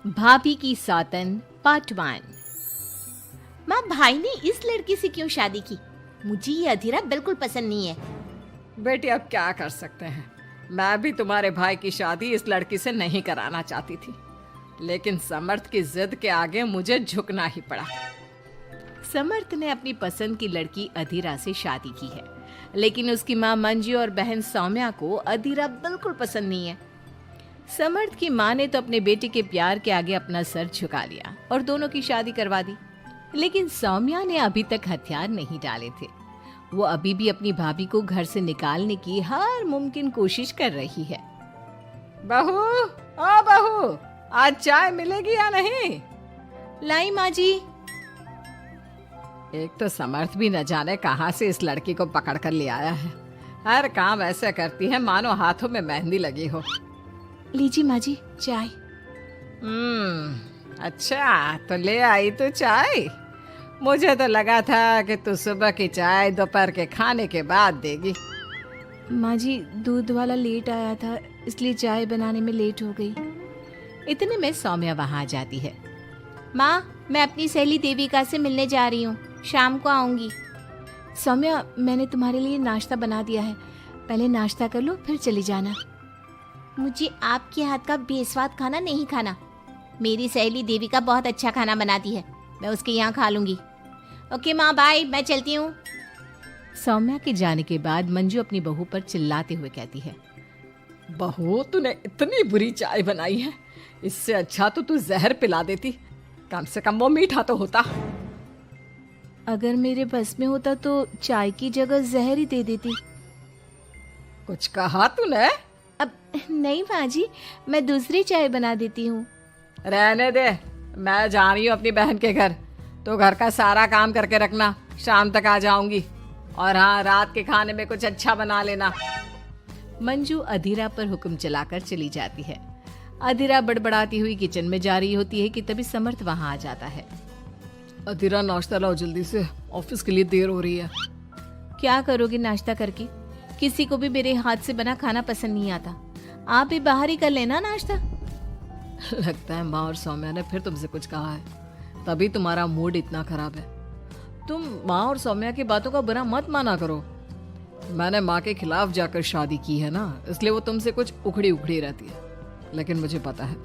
भाभी की सौतन पार्ट 1। माँ, भाई ने इस लड़की से क्यों शादी की? मुझे ये अधीरा बिल्कुल पसंद नहीं है। बेटी अब क्या कर सकते हैं, मैं भी तुम्हारे भाई की शादी इस लड़की से नहीं कराना चाहती थी, लेकिन समर्थ की जिद के आगे मुझे झुकना ही पड़ा। समर्थ ने अपनी पसंद की लड़की अधीरा से शादी की है, लेकिन उसकी माँ मंजू और बहन सौम्या को अधीरा बिल्कुल पसंद नहीं है। समर्थ की माँ ने तो अपने बेटे के प्यार के आगे अपना सर झुका लिया और दोनों की शादी करवा दी, लेकिन सौम्या ने अभी तक हथियार नहीं डाले थे। वो अभी भी अपनी भाभी को घर से निकालने की हर मुमकिन कोशिश कर रही है। बहू, ओ बहू, आज चाय मिलेगी या नहीं? लाई माँ जी। एक तो समर्थ भी न जाने कहां से इस लड़की को पकड़ कर ले आया है। हर काम ऐसे करती है मानो हाथों में मेहंदी लगी हो। लीजिए माँ जी चाय। अच्छा तो ले आई तू चाय। मुझे तो लगा था कि तू सुबह की चाय दोपहर के खाने के बाद देगी। माँ जी दूध वाला लेट आया था, इसलिए चाय बनाने में लेट हो गई। इतने में सौम्या वहाँ आ जाती है। माँ, मैं अपनी सहेली देविका से मिलने जा रही हूँ, शाम को आऊंगी। सौम्या, मैंने तुम्हारे लिए नाश्ता बना दिया है, पहले नाश्ता कर लो फिर चली जाना। मुझे आपके हाथ का बेस्वाद खाना नहीं खाना। मेरी सहेली देविका बहुत अच्छा खाना बनाती है, मैं उसके यहाँ खा लूंगी। ओके माँ, बाय, मैं चलती हूँ। सौम्या के जाने के बाद मंजू अपनी बहू पर चिल्लाते हुए कहती है, बहू तूने इतनी बुरी चाय बनाई है, इससे अच्छा तो तू जहर पिला देती, कम से कम वो मीठा तो होता। अगर मेरे बस में होता तो चाय की जगह जहर ही दे देती। कुछ कहा तूने? अब नहीं माँ जी, मैं दूसरी चाय बना देती हूँ। रहने दे, मैं जा रही हूँ अपनी बहन के घर, तो घर का सारा काम करके रखना, शाम तक आ जाऊंगी। और हाँ, रात के खाने में कुछ अच्छा बना लेना। मंजू अधीरा पर हुक्म चलाकर चली जाती है। अधीरा बड़बड़ाती हुई किचन में जा रही होती है कि तभी समर्थ वहाँ आ जाता है। अधीरा नाश्ता लाओ जल्दी से, ऑफिस के लिए देर हो रही है। क्या करोगे नाश्ता करके? किसी को भी मेरे हाथ से बना खाना पसंद नहीं आता, आप भी बाहर ही कर लेना नाश्ता। लगता है माँ और सौम्या ने फिर तुमसे कुछ कहा है, तभी तुम्हारा मूड इतना खराब है। तुम माँ और सौम्या की बातों का बुरा मत माना करो। मैंने माँ के खिलाफ जाकर शादी की है ना, इसलिए वो तुमसे कुछ उखड़ी उखड़ी रहती है। लेकिन मुझे पता है,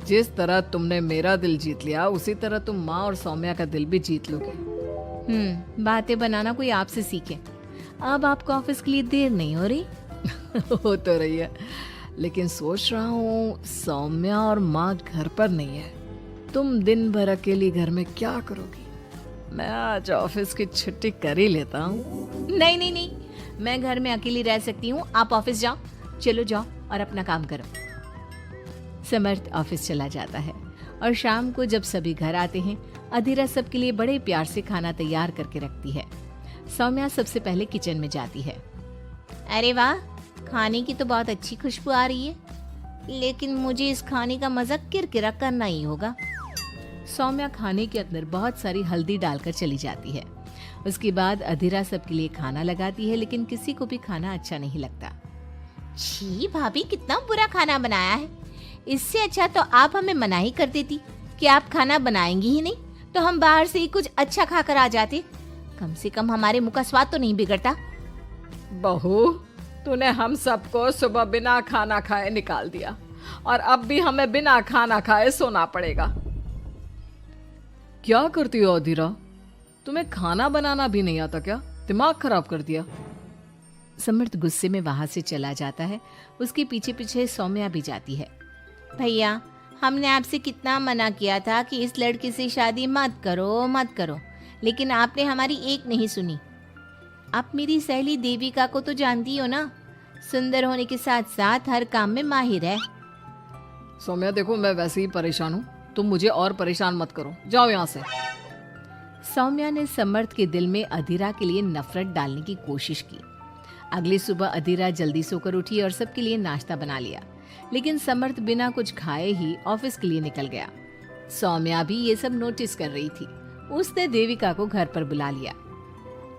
जिस तरह तुमने मेरा दिल जीत लिया, उसी तरह तुम माँ और सौम्या का दिल भी जीत लोगे। बातें बनाना कोई आपसे सीखे। अब आपको ऑफिस के लिए देर नहीं हो रही? हो तो रही है, लेकिन सोच रहा हूँ सौम्या और माँ घर पर नहीं है, तुम दिन भर अकेली घर में क्या करोगी? मैं आज ऑफिस की छुट्टी कर ही लेता हूँ। नहीं नहीं नहीं, मैं घर में अकेली रह सकती हूँ, आप ऑफिस जाओ। चलो जाओ और अपना काम करो। समर्थ ऑफिस चला जाता है और शाम को जब सभी घर आते हैं, अधीरा सबके लिए बड़े प्यार से खाना तैयार करके रखती है। सौम्या सबसे पहले किचन में जाती है। अरे वाह, खाने की तो बहुत अच्छी खुशबू आ रही है, लेकिन मुझे इस खाने का मजा किरकिरा करना ही होगा। सौम्या खाने के अंदर बहुत सारी हल्दी डालकर चली जाती है। उसके बाद अधीरा सबके लिए खाना लगाती है, लेकिन किसी को भी खाना अच्छा नहीं लगता। छी भाभी, कितना बुरा खाना बनाया है। इससे अच्छा तो आप हमें मना ही कर देती कि आप खाना बनाएंगी ही नहीं, तो हम बाहर से ही कुछ अच्छा खाकर आ जाते। कम से कम हमारे मुंह का स्वाद तो नहीं बिगड़ता। बहू, तूने हम सबको सुबह बिना खाना खाए निकाल दिया, और अब भी हमें बिना खाना खाए सोना पड़ेगा। क्या करती हो अधीरा? तुम्हें खाना बनाना भी नहीं आता क्या? दिमाग खराब कर दिया। समर्थ गुस्से में वहां से चला जाता है। उसके पीछे पीछे सौम्या भी जाती है। भैया, हमने आपसे कितना मना किया था कि इस लड़की से शादी मत करो मत करो, लेकिन आपने हमारी एक नहीं सुनी। आप मेरी सहेली देविका को तो जानती हो ना, सुंदर होने के साथ साथ हर काम में माहिर है। सौम्या देखो, मैं वैसे ही परेशान हूँ, तुम मुझे और परेशान मत करो, जाओ यहाँ से। सौम्या ने समर्थ के दिल में अधीरा के लिए नफरत डालने की कोशिश की। अगली सुबह अधीरा जल्दी सोकर उठी और सबके लिए नाश्ता बना लिया, लेकिन समर्थ बिना कुछ खाए ही ऑफिस के लिए निकल गया। सौम्या भी ये सब नोटिस कर रही थी। उसने देविका को घर पर बुला लिया।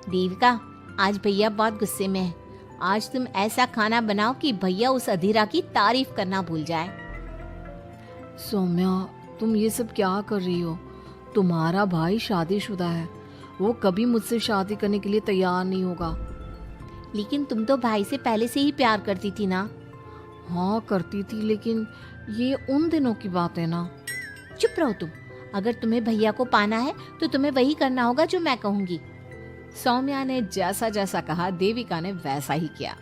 देविका, आज भैया बहुत गुस्से में है। आज तुम ऐसा खाना बनाओ कि भैया उस अधीरा की तारीफ करना भूल जाए। सौम्या, तुम ये सब क्या कर रही हो? तुम्हारा भाई शादीशुदा है, वो कभी मुझसे शादी करने के लिए तैयार नहीं होगा। लेकिन तुम तो भाई से पहले से ही प्यार करती थी ना। हाँ करती थी, लेकिन ये उन दिनों की बात है ना। चुप रहो तुम। अगर तुम्हें भैया को पाना है तो तुम्हें वही करना होगा जो मैं कहूंगी। सौम्या ने जैसा जैसा कहा देविका ने वैसा ही किया।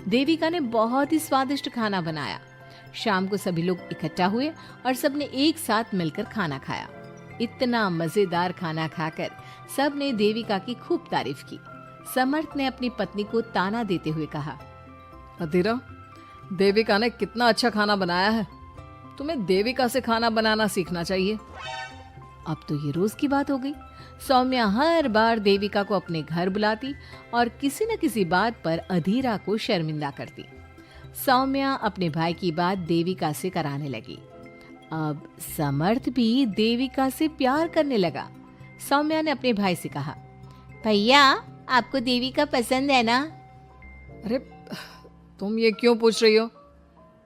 देविका ने बहुत ही स्वादिष्ट खाना बनाया। शाम को सभी लोग इकट्ठा हुए और सबने एक साथ मिलकर खाना खाया। इतना मजेदार खाना खाकर सबने देविका की खूब तारीफ की। समर्थ ने अपनी पत्नी को ताना देते हुए कहा, अधीरा, देविका ने कितना अच्छा खाना बनाया है। तुम्हें देविका से खाना बनाना सीखना चाहिए। अब तो ये रोज की बात हो गई। सौम्या हर बार देविका को अपने घर बुलाती और किसी न किसी बात पर अधीरा को शर्मिंदा करती। सौम्या अपने भाई की बात देविका से कराने लगी। अब समर्थ भी देविका से प्यार करने लगा। सौम्या ने अपने भाई से कहा, भैया, आपको देविका पसंद है ना? अरे तुम ये क्यों पूछ रही हो?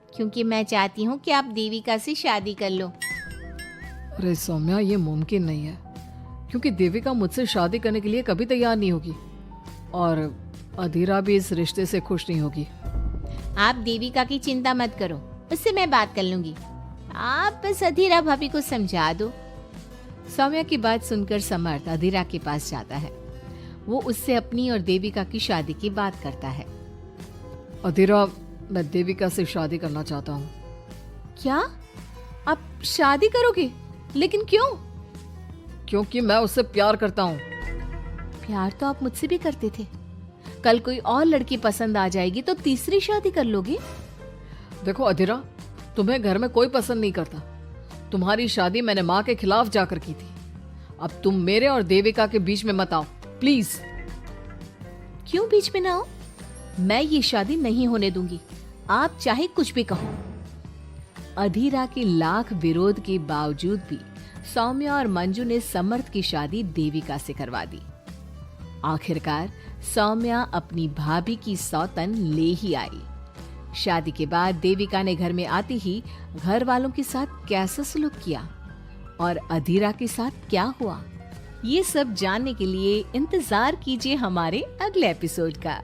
क्योंकि मैं चाहती हूँ कि आप देविका से शादी कर लो। अरे सौम्या, ये मुमकिन नहीं है, क्योंकि देविका मुझसे शादी करने के लिए कभी तैयार नहीं होगी और अधीरा भी इस रिश्ते से खुश नहीं होगी। आप देविका की चिंता मत करो, उससे मैं बात कर लूंगी। आप बस अधीरा भाभी को समझा दो। सौम्या की बात सुनकर समर्थ अधीरा के पास जाता है। वो उससे अपनी और देविका की शादी की बात करता है। अधीरा, मैं देविका से शादी करना चाहता हूँ। क्या? आप शादी करोगे? लेकिन क्यों? क्योंकि मैं उससे प्यार करता हूँ। प्यार तो आप मुझसे भी करते थे। कल कोई और लड़की पसंद आ जाएगी तो तीसरी शादी कर लोगे? देखो अधीरा, तुम्हें घर में कोई पसंद नहीं करता। तुम्हारी शादी मैंने माँ के खिलाफ जाकर की थी। अब तुम मेरे और देविका के बीच में मत आओ, प्लीज। क्यों बीच में ना आओ? मैं ये शादी नहीं होने दूंगी, आप चाहे कुछ भी कहो। अधीरा के लाख विरोध के बावजूद भी सौम्या और मंजू ने समर्थ की शादी देविका से करवा दी। आखिरकार सौम्या अपनी भाभी की सौतन ले ही आई। शादी के बाद देविका ने घर में आते ही घर वालों के साथ कैसा सलूक किया और अधीरा के साथ क्या हुआ, ये सब जानने के लिए इंतजार कीजिए हमारे अगले एपिसोड का।